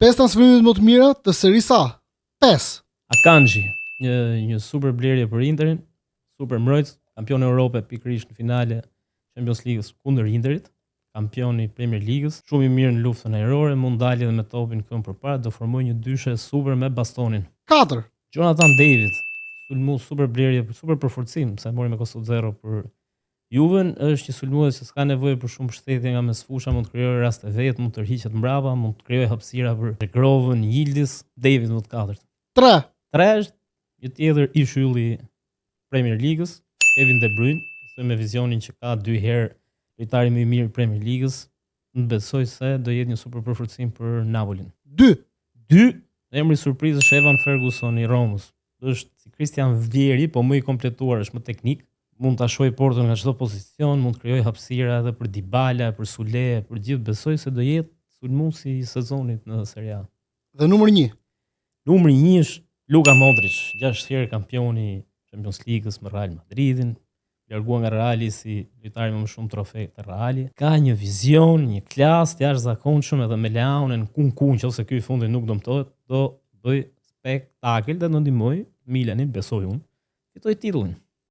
5 transferimet më të mira të serisë A. 5. Akanji, një super blerje për Interin, super mbrojtës, kampion e Europës pikërisht në finale Champions League kundër Interit, kampioni i Premier League-s, shumë i mirë në luftën ajrore, mund dalë edhe me topin këmbë përpara, do formoj një dyshe super me bastonin. 4. Jonathan David, sulmu super blerje, super përforcim, sa mori me kosto 0 për Juven, është një sulmues që s'ka nevojë për shumë mbështetje nga mesfusha, mund të krijojë raste vet, mund të tërhiqet mbrapa, mund të krijojë hapësira për Grovën, Yildiz, David më të katërt. 3. 3 është një tjetër ishylli Premier League-s, Kevin De Bruyne, me vizionin që ka 2 herë lojtari më i mirë i Premier League-s, më besoj se do jetë një super përforcim për Napolin. 2. Emri surprizë është Evan Ferguson i Romës. Është si Christian Vieri, po më i kompletuar, është më teknik. Mund ta shojë portën nga çdo pozicion, mund të krijojë hapësira edhe për Dybala, për Sule, për gjithë. Besoj se do jetë sulmuesi i sezonit në Serie A. Dhe numër 1. Numri 1 është Luka Modric, 6 herë kampioni i Champions League-s me Real Madridin, larguar nga Reali si lojtari me më shumë trofe të Reali. Ka një vizion, një klasë të jashtëzakonshëm edhe me Leaonen kun nëse ky i fundit nuk dëmtohet, do bëj spektakël dhe do ndihmoj Milanin, besoj unë, fitoj titullin.